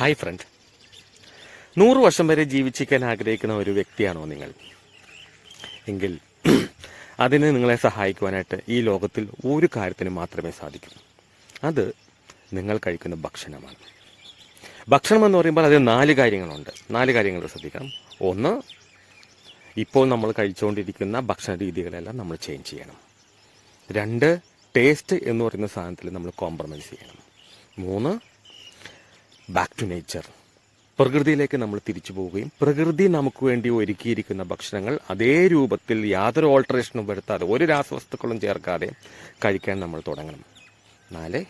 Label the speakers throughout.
Speaker 1: Hi front, 100 വർഷം വരെ ജീവിച്ചിരിക്കാൻ ആഗ്രഹിക്കുന്ന ഒരു വ്യക്തിയാണോ നിങ്ങൾ? എങ്കിൽ അതിന് നിങ്ങളെ സഹായിക്കുവാനായിട്ട് ഈ ലോകത്തിൽ ഒരു കാര്യത്തിന് മാത്രമേ സാധിക്കൂ. അത് നിങ്ങൾ കഴിക്കുന്ന ഭക്ഷണമാണ്. ഭക്ഷണം എന്ന് പറയുമ്പോൾ അതിൽ 4 കാര്യങ്ങളുണ്ട്. 4 കാര്യങ്ങൾ ശ്രദ്ധിക്കണം. 1, ഇപ്പോൾ നമ്മൾ കഴിച്ചുകൊണ്ടിരിക്കുന്ന ഭക്ഷണ രീതികളെല്ലാം നമ്മൾ ചേഞ്ച് ചെയ്യണം. 2, ടേസ്റ്റ് എന്ന് പറയുന്ന സാധനത്തിൽ നമ്മൾ കോംപ്രമൈസ് ചെയ്യണം. 3, ബാക്ക് ടു നേച്ചർ, പ്രകൃതിയിലേക്ക് നമ്മൾ തിരിച്ചു പോവുകയും പ്രകൃതി നമുക്ക് വേണ്ടി ഒരുക്കിയിരിക്കുന്ന ഭക്ഷണങ്ങൾ അതേ രൂപത്തിൽ യാതൊരു ഓൾട്ടറേഷനും വരുത്താതെ ഒരു രാസവസ്തുക്കളും ചേർക്കാതെ കഴിക്കാൻ നമ്മൾ തുടങ്ങണം. 4,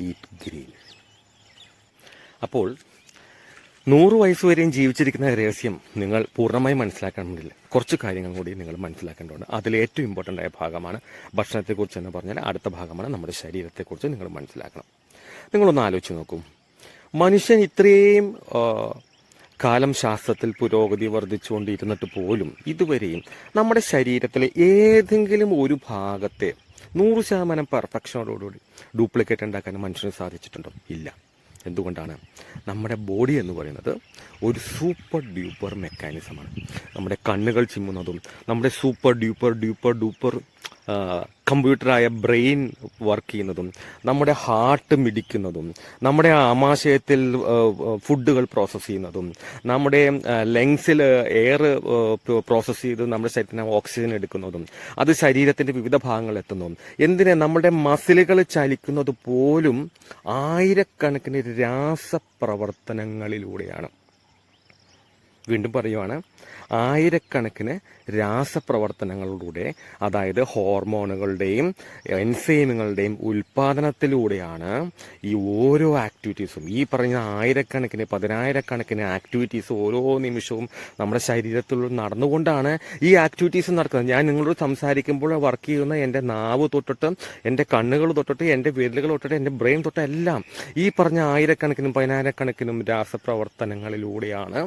Speaker 1: ഈറ്റ് ഗ്രീൻ. അപ്പോൾ 100 വയസ്സ് വരെയും ജീവിച്ചിരിക്കുന്ന രഹസ്യം നിങ്ങൾ പൂർണ്ണമായി മനസ്സിലാക്കണമെങ്കിൽ കുറച്ച് കാര്യങ്ങൾ കൂടി നിങ്ങൾ മനസ്സിലാക്കേണ്ടതുണ്ട്. അതിൽ ഏറ്റവും ഇമ്പോർട്ടൻ്റ് ആയ ഭാഗമാണ് ഭക്ഷണത്തെക്കുറിച്ച് എന്ന് പറഞ്ഞാൽ അടുത്ത ഭാഗമാണ് നമ്മുടെ ശരീരത്തെക്കുറിച്ച് നിങ്ങൾ മനസ്സിലാക്കണം. നിങ്ങളൊന്ന് ആലോചിച്ച് നോക്കൂ. മനുഷ്യൻ ഇത്രയും കാലം ശാസ്ത്രത്തിൽ പുരോഗതി വർദ്ധിച്ചുകൊണ്ടിരുന്നിട്ട് പോലും ഇതുവരെയും നമ്മുടെ ശരീരത്തിലെ ഏതെങ്കിലും ഒരു ഭാഗത്തെ 100% പെർഫെക്ഷനോടുകൂടി ഡ്യൂപ്ലിക്കേറ്റ് ഉണ്ടാക്കാൻ മനുഷ്യന് സാധിച്ചിട്ടുണ്ടോ? ഇല്ല. എന്തുകൊണ്ടാണ്? നമ്മുടെ ബോഡി എന്ന് പറയുന്നത് ഒരു സൂപ്പർ ഡ്യൂപ്പർ മെക്കാനിസമാണ്. നമ്മുടെ കണ്ണുകൾ ചിമ്മുന്നതും നമ്മുടെ സൂപ്പർ ഡ്യൂപ്പർ കമ്പ്യൂട്ടറായ ബ്രെയിൻ വർക്ക് ചെയ്യുന്നതും നമ്മുടെ ഹാർട്ട് മിടിക്കുന്നതും നമ്മുടെ ആമാശയത്തിൽ ഫുഡുകൾ പ്രോസസ്സ് ചെയ്യുന്നതും നമ്മുടെ ലങ്സിൽ എയർ പ്രോസസ്സ് ചെയ്ത് നമ്മുടെ ശരീരത്തിന് ഓക്സിജൻ എടുക്കുന്നതും അത് ശരീരത്തിൻ്റെ വിവിധ ഭാഗങ്ങളിൽ എത്തുന്നതും എന്തിനാ നമ്മുടെ മസിലുകൾ ചലിക്കുന്നത് പോലും ആയിരക്കണക്കിന് രാസപ്രവർത്തനങ്ങളിലൂടെയാണ്. വീണ്ടും പറയുവാണ്, ആയിരക്കണക്കിന് രാസപ്രവർത്തനങ്ങളിലൂടെ, അതായത് ഹോർമോണുകളുടെയും എൻസൈമുകളുടെയും ഉൽപ്പാദനത്തിലൂടെയാണ് ഈ ഓരോ ആക്ടിവിറ്റീസും, ഈ പറഞ്ഞ ആയിരക്കണക്കിന് 10,000-കണക്കിന് ആക്ടിവിറ്റീസ് ഓരോ നിമിഷവും നമ്മുടെ ശരീരത്തിൽ നടന്നുകൊണ്ടാണ് ഈ ആക്ടിവിറ്റീസ് നടക്കുന്നത്. ഞാൻ നിങ്ങളോട് സംസാരിക്കുമ്പോൾ വർക്ക് ചെയ്യുന്ന എൻ്റെ നാവ് തൊട്ടിട്ട്, എൻ്റെ കണ്ണുകൾ തൊട്ടിട്ട്, എൻ്റെ വിരലുകൾ തൊട്ടിട്ട്, എൻ്റെ ബ്രെയിൻ തൊട്ട് എല്ലാം ഈ പറഞ്ഞ ആയിരക്കണക്കിനും 10,000-കണക്കിനും രാസപ്രവർത്തനങ്ങളിലൂടെയാണ്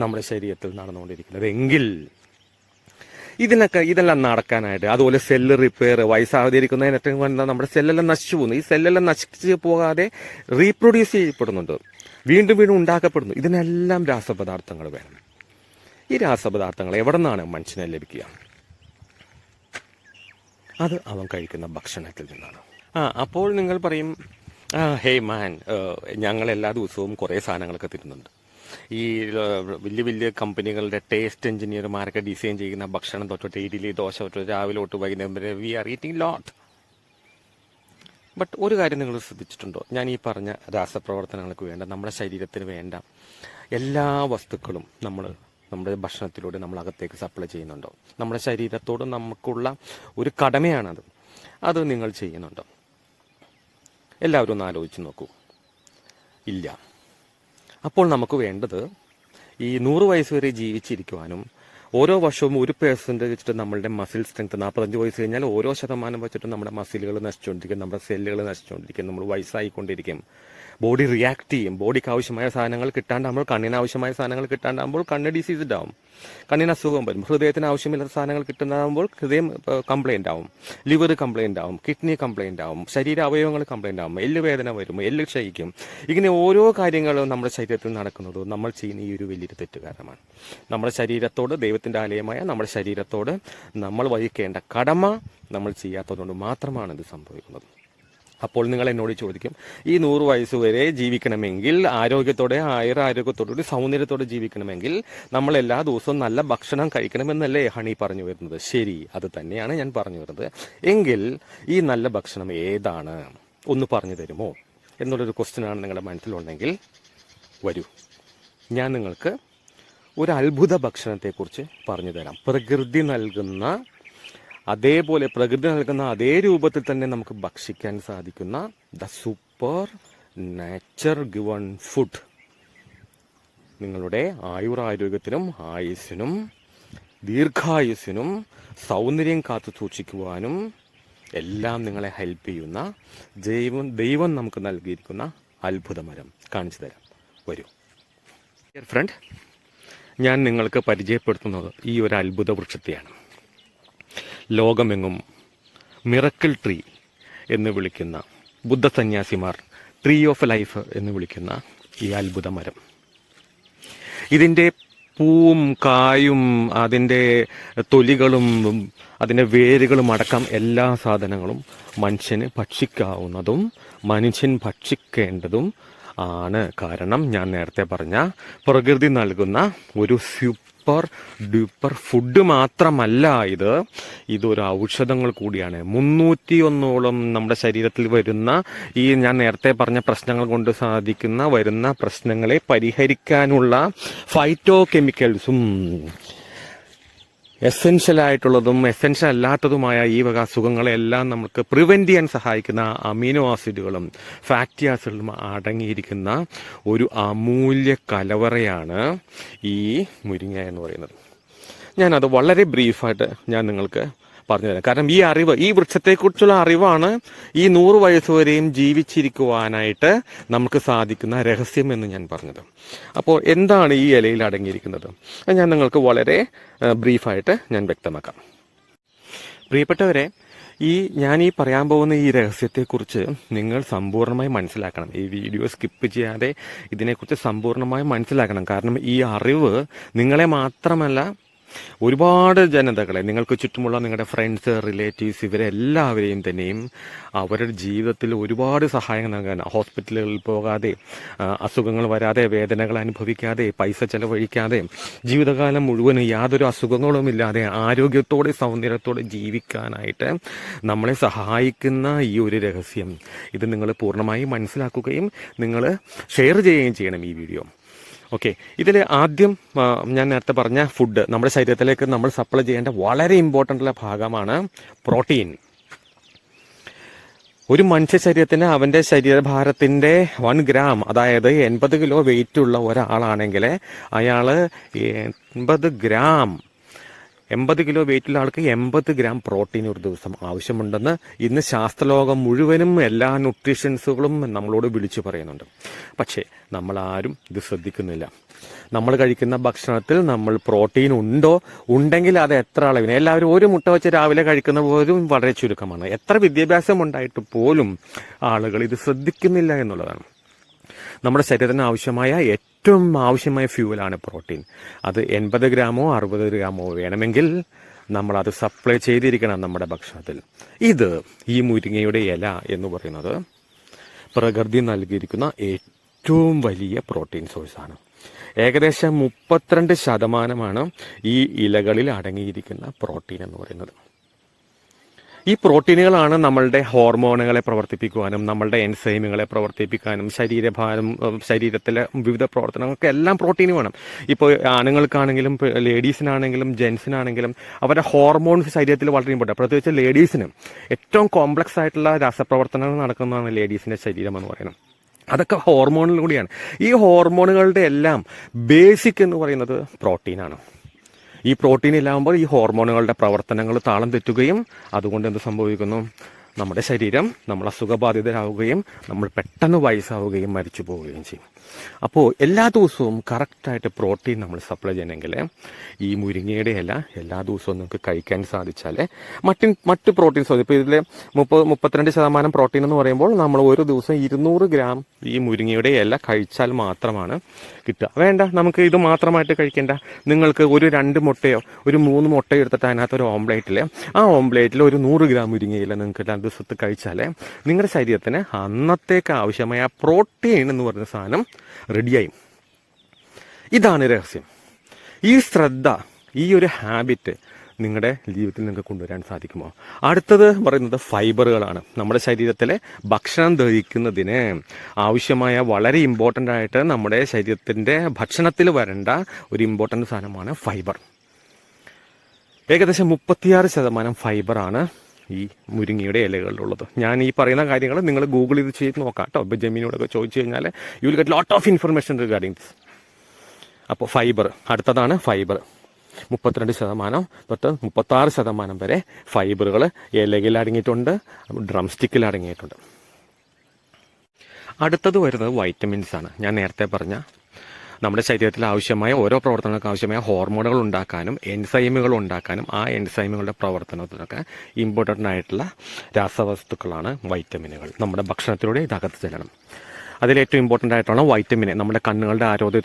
Speaker 1: നമ്മുടെ ശരീരത്തിൽ നടന്നുകൊണ്ടിരിക്കുന്നത്. എങ്കിൽ ഇതെല്ലാം നടക്കാനായിട്ട്, അതുപോലെ സെല്ല് റിപ്പയർ, വയസ്സാതിരിക്കുന്നതിനേറ്റവും നമ്മുടെ സെല്ലെല്ലാം നശിച്ചു പോകുന്നു. ഈ സെല്ലെല്ലാം നശിച്ചു പോകാതെ റീപ്രൊഡ്യൂസ് ചെയ്യപ്പെടുന്നുണ്ട്, വീണ്ടും ഉണ്ടാക്കപ്പെടുന്നു. ഇതിനെല്ലാം രാസപദാർത്ഥങ്ങൾ വേണം. ഈ രാസപദാർത്ഥങ്ങൾ എവിടെ നിന്നാണ് മനുഷ്യനെ ലഭിക്കുക? അത് അവൻ കഴിക്കുന്ന ഭക്ഷണത്തിൽ നിന്നാണ്. അപ്പോൾ നിങ്ങൾ പറയും, ഹേയ് മാൻ, ഞങ്ങൾ എല്ലാ ദിവസവും കുറേ സാധനങ്ങളൊക്കെ തരുന്നുണ്ട്. ഈ വലിയ വലിയ കമ്പനികളുടെ ടേസ്റ്റ് എഞ്ചിനീയർമാരൊക്കെ ഡിസൈൻ ചെയ്യുന്ന ഭക്ഷണം തൊട്ടിട്ട്, ഇഡ്ഡലി ദോശ തൊട്ട് രാവിലെ തൊട്ട് വൈകുന്നേരം വരെ we are eating lot. But ഒരു കാര്യം നിങ്ങൾ ശ്രദ്ധിച്ചിട്ടുണ്ടോ? ഞാൻ ഈ പറഞ്ഞ രാസപ്രവർത്തനങ്ങൾക്ക് വേണ്ട, നമ്മുടെ ശരീരത്തിന് വേണ്ട എല്ലാ വസ്തുക്കളും നമ്മുടെ ഭക്ഷണത്തിലൂടെ നമ്മൾ അകത്തേക്ക് സപ്ലൈ ചെയ്യുന്നുണ്ടോ? നമ്മുടെ ശരീരത്തോട് നമുക്കുള്ള ഒരു കടമയാണത്. അത് നിങ്ങൾ ചെയ്യുന്നുണ്ടോ? എല്ലാവരും ഒന്ന് ആലോചിച്ച് നോക്കൂ. ഇല്ല. അപ്പോൾ നമുക്ക് വേണ്ടത് ഈ 100 വയസ്സ് വരെ ജീവിച്ചിരിക്കുവാനും ഓരോ വർഷവും 1% വെച്ചിട്ട് നമ്മളുടെ മസിൽ സ്ട്രെങ്ത്, 45 വയസ്സ് കഴിഞ്ഞാൽ ഓരോ ശതമാനം വെച്ചിട്ട് നമ്മുടെ മസിലുകൾ നശിച്ചുകൊണ്ടിരിക്കും, നമ്മുടെ സെല്ലുകൾ നശിച്ചുകൊണ്ടിരിക്കും, നമ്മൾ വയസ്സായിക്കൊണ്ടിരിക്കും. ബോഡി റിയാക്ട് ചെയ്യും. ബോഡിക്ക് ആവശ്യമായ സാധനങ്ങൾ കിട്ടാണ്ടാകുമ്പോൾ, കണ്ണിന് ആവശ്യമായ സാധനങ്ങൾ കിട്ടാണ്ടാകുമ്പോൾ കണ്ണ് ഡിസീസ്ഡ് ആവും, കണ്ണിന് അസുഖം വരും. ഹൃദയത്തിന് ആവശ്യമില്ലാത്ത സാധനങ്ങൾ കിട്ടുന്നതാകുമ്പോൾ ഹൃദയം കംപ്ലൈൻ്റ് ആവും, ലിവർ കംപ്ലൈൻ്റ് ആവും, കിഡ്നി കംപ്ലൈൻ്റ് ആവും, ശരീര അവയവങ്ങൾ കംപ്ലൈൻ്റ് ആവും, എല്ല് വേദന വരും, എല്ല് ക്ഷയിക്കും. ഇങ്ങനെ ഓരോ കാര്യങ്ങളും നമ്മുടെ ശരീരത്തിൽ നടക്കുന്നത് നമ്മൾ ചെയ്യുന്ന ഈ ഒരു വലിയൊരു തെറ്റ് കാരണമാണ്. നമ്മുടെ ശരീരത്തോട്, ദൈവത്തിൻ്റെ ആലയമായ നമ്മുടെ ശരീരത്തോട് നമ്മൾ വഹിക്കേണ്ട കടമ നമ്മൾ ചെയ്യാത്തതുകൊണ്ട് മാത്രമാണ് ഇത് സംഭവിക്കുന്നത്. അപ്പോൾ നിങ്ങൾ എന്നോട് ചോദിക്കും, ഈ 100 വയസ്സ് വരെ ജീവിക്കണമെങ്കിൽ, ആരോഗ്യത്തോടെ, ആരോഗ്യത്തോടുകൂടി സൗന്ദര്യത്തോടെ ജീവിക്കണമെങ്കിൽ നമ്മൾ എല്ലാ ദിവസവും നല്ല ഭക്ഷണം കഴിക്കണമെന്നല്ലേ ഹണി പറഞ്ഞു വരുന്നത്? ശരി, അത് തന്നെയാണ് ഞാൻ പറഞ്ഞു വരുന്നത്. എങ്കിൽ ഈ നല്ല ഭക്ഷണം ഏതാണ് ഒന്ന് പറഞ്ഞു തരുമോ എന്നുള്ളൊരു ക്വസ്റ്റ്യനാണ് നിങ്ങളുടെ മനസ്സിലുണ്ടെങ്കിൽ വരൂ, ഞാൻ നിങ്ങൾക്ക് ഒരു അത്ഭുത ഭക്ഷണത്തെക്കുറിച്ച് പറഞ്ഞു തരാം. പ്രകൃതി നൽകുന്ന അതേ രൂപത്തിൽ തന്നെ നമുക്ക് ഭക്ഷിക്കാൻ സാധിക്കുന്ന the super nature given food. നിങ്ങളുടെ ആയുരാരോഗ്യത്തിനും ആയുസ്സിനും ദീർഘായുസ്സിനും സൗന്ദര്യം കാത്തു സൂക്ഷിക്കുവാനും എല്ലാം നിങ്ങളെ ഹെൽപ്പ് ചെയ്യുന്ന ദൈവം നമുക്ക് നൽകിയിരിക്കുന്ന അത്ഭുതമരം കാണിച്ചു തരാം. വരൂ ഡിയർ ഫ്രണ്ട്, ഞാൻ നിങ്ങൾക്ക് പരിചയപ്പെടുത്തുന്നത് ഈ ഒരു അത്ഭുത വൃക്ഷത്തെയാണ്. ലോകമെങ്ങും മിറക്കിൾ ട്രീ എന്ന് വിളിക്കുന്ന, ബുദ്ധ സന്യാസിമാർ ട്രീ ഓഫ് ലൈഫ് എന്ന് വിളിക്കുന്ന ഈ അത്ഭുത മരം. ഇതിൻ്റെ പൂവും കായും അതിൻ്റെ തൊലികളും അതിൻ്റെ വേരുകളും അടക്കം എല്ലാ സാധനങ്ങളും മനുഷ്യന് ഭക്ഷിക്കാവുന്നതും മനുഷ്യൻ ഭക്ഷിക്കേണ്ടതും ആണ്. കാരണം ഞാൻ നേരത്തെ പറഞ്ഞ പ്രകൃതി നൽകുന്ന ഒരു സൂപ്പർ ഡ്യൂപ്പർ ഫുഡ് മാത്രമല്ല ഇതൊരു ഔഷധങ്ങൾ കൂടിയാണ്. 301ഓളം നമ്മുടെ ശരീരത്തിൽ വരുന്ന ഈ ഞാൻ നേരത്തെ പറഞ്ഞ പ്രശ്നങ്ങൾ കൊണ്ട് വരുന്ന പ്രശ്നങ്ങളെ പരിഹരിക്കാനുള്ള ഫൈറ്റോ കെമിക്കൽസും എസെൻഷ്യൽ ആയിട്ടുള്ളതും എസെൻഷ്യൽ അല്ലാത്തതുമായ ഈ വക അസുഖങ്ങളെല്ലാം നമുക്ക് പ്രിവെൻറ്റ് ചെയ്യാൻ സഹായിക്കുന്ന അമീനോ ആസിഡുകളും ഫാറ്റി ആസിഡുകളും അടങ്ങിയിരിക്കുന്ന ഒരു അമൂല്യ കലവറയാണ് ഈ മുരിങ്ങ എന്ന് പറയുന്നത്. ഞാനത് വളരെ ബ്രീഫായിട്ട് ഞാൻ നിങ്ങൾക്ക് പറഞ്ഞു തരാം. കാരണം ഈ അറിവ്, ഈ വൃക്ഷത്തെക്കുറിച്ചുള്ള അറിവാണ് ഈ 100 വയസ്സ് വരെയും ജീവിച്ചിരിക്കുവാനായിട്ട് നമുക്ക് സാധിക്കുന്ന രഹസ്യം എന്ന് ഞാൻ പറഞ്ഞത്. അപ്പോൾ എന്താണ് ഈ ഇലയിൽ അടങ്ങിയിരിക്കുന്നത് ഞാൻ നിങ്ങൾക്ക് വളരെ ബ്രീഫായിട്ട് ഞാൻ വ്യക്തമാക്കാം. പ്രിയപ്പെട്ടവരെ, ഞാൻ പറയാൻ പോകുന്ന ഈ രഹസ്യത്തെക്കുറിച്ച് നിങ്ങൾ സമ്പൂർണ്ണമായി മനസ്സിലാക്കണം. ഈ വീഡിയോ സ്കിപ്പ് ചെയ്യാതെ ഇതിനെക്കുറിച്ച് സമ്പൂർണ്ണമായി മനസ്സിലാക്കണം. കാരണം ഈ അറിവ് നിങ്ങളെ മാത്രമല്ല ഒരുപാട് ജനതകളെ, നിങ്ങൾക്ക് ചുറ്റുമുള്ള നിങ്ങളുടെ ഫ്രണ്ട്സ്, റിലേറ്റീവ്സ്, ഇവരെല്ലാവരെയും തന്നെയും അവരുടെ ജീവിതത്തിൽ ഒരുപാട് സഹായം നൽകാൻ, ഹോസ്പിറ്റലുകളിൽ പോകാതെ, അസുഖങ്ങൾ വരാതെ, വേദനകൾ അനുഭവിക്കാതെ, പൈസ ചെലവഴിക്കാതെ, ജീവിതകാലം മുഴുവനും യാതൊരു അസുഖങ്ങളും ഇല്ലാതെ ആരോഗ്യത്തോടെ സൗന്ദര്യത്തോടെ ജീവിക്കാനായിട്ട് നമ്മളെ സഹായിക്കുന്ന ഈ ഒരു രഹസ്യം ഇത് നിങ്ങൾ പൂർണ്ണമായും മനസ്സിലാക്കുകയും നിങ്ങൾ ഷെയർ ചെയ്യുകയും ചെയ്യണം ഈ വീഡിയോ. ഓക്കെ, ഇതിൽ ആദ്യം ഞാൻ നേരത്തെ പറഞ്ഞ ഫുഡ് നമ്മുടെ ശരീരത്തിലേക്ക് നമ്മൾ സപ്ലൈ ചെയ്യേണ്ട വളരെ ഇമ്പോർട്ടൻ്റ് ഭാഗമാണ് പ്രോട്ടീൻ. ഒരു മനുഷ്യ ശരീരത്തിന് അവൻ്റെ ശരീരഭാരത്തിൻ്റെ 1 ഗ്രാം, അതായത് 80 കിലോ വെയിറ്റ് ഉള്ള ഒരാളാണെങ്കിൽ അയാൾ 80 കിലോ വെയിറ്റുള്ള ആൾക്ക് 80 ഗ്രാം പ്രോട്ടീൻ ഒരു ദിവസം ആവശ്യമുണ്ടെന്ന് ഇന്ന് ശാസ്ത്രലോകം മുഴുവനും എല്ലാ ന്യൂട്രീഷ്യൻസുകളും നമ്മളോട് വിളിച്ചു പറയുന്നുണ്ട്. പക്ഷേ നമ്മളാരും ഇത് ശ്രദ്ധിക്കുന്നില്ല. നമ്മൾ കഴിക്കുന്ന ഭക്ഷണത്തിൽ നമ്മൾ പ്രോട്ടീൻ ഉണ്ടെങ്കിൽ അത് എത്ര അളവിന്? എല്ലാവരും ഒരു മുട്ട വെച്ച് രാവിലെ കഴിക്കുന്ന പോലും വളരെ ചുരുക്കമാണ്. എത്ര വിദ്യാഭ്യാസം ഉണ്ടായിട്ട് പോലും ആളുകൾ ഇത് ശ്രദ്ധിക്കുന്നില്ല എന്നുള്ളതാണ്. നമ്മുടെ ശരീരത്തിന് ഏറ്റവും ആവശ്യമായ ഫ്യൂവലാണ് പ്രോട്ടീൻ. അത് 80 ഗ്രാമോ 60 ഗ്രാമോ വേണമെങ്കിൽ നമ്മളത് സപ്ലൈ ചെയ്തിരിക്കണം നമ്മുടെ ഭക്ഷണത്തിൽ. ഈ മുരിങ്ങയുടെ ഇല എന്ന് പറയുന്നത് പ്രകൃതി നൽകിയിരിക്കുന്ന ഏറ്റവും വലിയ പ്രോട്ടീൻ സോഴ്സാണ്. ഏകദേശം 32% ഈ ഇലകളിൽ അടങ്ങിയിരിക്കുന്ന പ്രോട്ടീൻ എന്ന് പറയുന്നത്. ഈ പ്രോട്ടീനുകളാണ് നമ്മളുടെ ഹോർമോണുകളെ പ്രവർത്തിപ്പിക്കുവാനും നമ്മളുടെ എൻസൈമുകളെ പ്രവർത്തിപ്പിക്കാനും ശരീരത്തിലെ വിവിധ പ്രവർത്തനങ്ങൾക്ക് എല്ലാം പ്രോട്ടീൻ വേണം. ഇപ്പോൾ ആണുങ്ങൾക്കാണെങ്കിലും ലേഡീസിനാണെങ്കിലും ജെൻസിനാണെങ്കിലും അവരുടെ ഹോർമോൺസ് ശരീരത്തിൽ വളരെ ഇമ്പോർട്ടൻ്റ്. പ്രത്യേകിച്ച് ലേഡീസിന് ഏറ്റവും കോംപ്ലക്സ് ആയിട്ടുള്ള രാസപ്രവർത്തനങ്ങൾ നടക്കുന്നതാണ് ലേഡീസിൻ്റെ ശരീരം എന്ന് പറയുന്നത്. അതൊക്കെ ഹോർമോണിൽ കൂടിയാണ്. ഈ ഹോർമോണുകളുടെ എല്ലാം ബേസിക് എന്ന് പറയുന്നത് പ്രോട്ടീനാണ്. ഈ പ്രോട്ടീൻ ഇല്ലാകുമ്പോൾ ഈ ഹോർമോണുകളുടെ പ്രവർത്തനങ്ങൾ താളം തെറ്റുകയും അതുകൊണ്ട് എന്ത് സംഭവിക്കുന്നു? നമ്മുടെ ശരീരം നമ്മൾ അസുഖബാധിതരാകുകയും നമ്മൾ പെട്ടെന്ന് വയസ്സാവുകയും മരിച്ചു പോവുകയും ചെയ്യും. അപ്പോൾ എല്ലാ ദിവസവും കറക്റ്റായിട്ട് പ്രോട്ടീൻ നമ്മൾ സപ്ലൈ ചെയ്യണമെങ്കിൽ ഈ മുരിങ്ങയുടെ ഇല എല്ലാ ദിവസവും നമുക്ക് കഴിക്കാൻ സാധിച്ചാൽ മറ്റ് പ്രോട്ടീൻ സോഴ്സ്, ഇപ്പോൾ ഇതിൽ 32% പ്രോട്ടീൻ എന്ന് പറയുമ്പോൾ നമ്മൾ ഒരു ദിവസം 200 ഗ്രാം ഈ മുരിങ്ങയുടെ ഇല കഴിച്ചാൽ മാത്രമാണ് കിട്ടുക. വേണ്ട, നമുക്ക് ഇത് മാത്രമായിട്ട് കഴിക്കേണ്ട. നിങ്ങൾക്ക് ഒരു 2 മുട്ടയോ ഒരു 3 മുട്ടയോ എടുത്തിട്ട് അതിനകത്തൊരു ആ ഓംപ്ലേറ്റിൽ ഒരു 100 ഗ്രാം മുരിങ്ങയില നിങ്ങൾക്ക് എല്ലാ ദിവസത്ത് കഴിച്ചാൽ നിങ്ങളുടെ ശരീരത്തിന് അന്നത്തേക്ക് ആവശ്യമായ പ്രോട്ടീൻ എന്ന് പറയുന്ന സാധനം റെഡിയായി. ഇതാണ് രഹസ്യം. ഈ ശ്രദ്ധ, ഈ ഒരു ഹാബിറ്റ് നിങ്ങളുടെ ജീവിതത്തിൽ നിങ്ങൾക്ക് കൊണ്ടുവരാൻ സാധിക്കുമോ? അടുത്തത് പറയുന്നത് ഫൈബറുകളാണ്. നമ്മുടെ ശരീരത്തിലെ ഭക്ഷണം ദഹിക്കുന്നതിന് ആവശ്യമായ വളരെ ഇമ്പോർട്ടൻ്റ് ആയിട്ട് നമ്മുടെ ശരീരത്തിൻ്റെ ഭക്ഷണത്തിൽ വരേണ്ട ഒരു ഇമ്പോർട്ടൻ്റ് സാധനമാണ് ഫൈബർ. ഏകദേശം 36% ഫൈബറാണ് ഈ മുരിങ്ങയുടെ ഇലകളിലുള്ളത്. ഞാൻ ഈ പറയുന്ന കാര്യങ്ങൾ നിങ്ങൾ ഗൂഗിൾ ചെയ്ത് നോക്കാം കേട്ടോ. ഇപ്പോൾ ജമീനോടൊക്കെ ചോദിച്ചു കഴിഞ്ഞാൽ you will get lot of information regarding this. അപ്പോൾ ഫൈബർ, അടുത്തതാണ് ഫൈബർ. 32% തൊട്ട് 36% വരെ ഫൈബറുകൾ ഇലയിൽ അടങ്ങിയിട്ടുണ്ട്, ഡ്രം സ്റ്റിക്കിൽ അടങ്ങിയിട്ടുണ്ട്. അടുത്തത് വരുന്നത് വൈറ്റമിൻസ് ആണ്. ഞാൻ നേരത്തെ പറഞ്ഞ നമ്മുടെ ശരീരത്തിൽ ആവശ്യമായ ഓരോ പ്രവർത്തനങ്ങൾക്ക് ആവശ്യമായ ഹോർമോണുകൾ ഉണ്ടാക്കാനും എൻസൈമുകൾ ഉണ്ടാക്കാനും ആ എൻസൈമുകളുടെ പ്രവർത്തനത്തിനൊക്കെ ഇമ്പോർട്ടൻ്റ് ആയിട്ടുള്ള രാസവസ്തുക്കളാണ് വൈറ്റമിനുകൾ. നമ്മുടെ ഭക്ഷണത്തിലൂടെ ഇതകത്ത് ചെല്ലണം. അതിലേറ്റവും ഇമ്പോർട്ടൻ്റ് ആയിട്ടാണ് വൈറ്റമിൻ നമ്മുടെ കണ്ണുകളുടെ ആരോഗ്യ